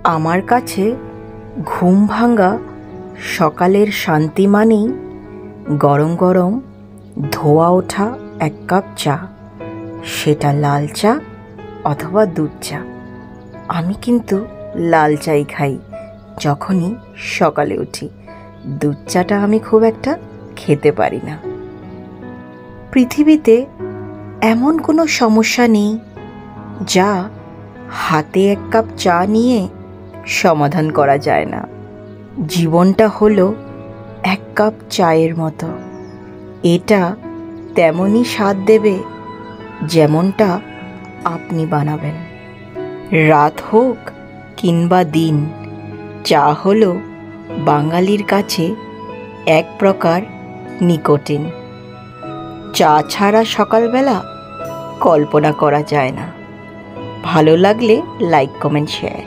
আমার কাছে ঘুম ভাঙা সকালের শান্তি মানেই গরম গরম ধোয়া ওঠা এক কাপ চা, সেটা লাল চা অথবা দুধ চা। আমি কিন্তু লাল চাই খাই যখনই সকালে উঠি। দুধ চাটা আমি খুব একটা খেতে পারি না। পৃথিবীতে এমন কোনো সমস্যা নেই যা হাতে এক কাপ চা নিয়ে সমাধান করা যায় না। জীবনটা হলো এক কাপ চায়ের মতো, এটা তেমনই স্বাদ দেবে যেমনটা আপনি বানাবেন। রাত হোক কিংবা দিন, চা হলো বাঙালির কাছে এক প্রকার নিকোটিন। চা ছাড়া সকালবেলা কল্পনা করা যায় না। ভালো লাগলে লাইক, কমেন্ট, শেয়ার।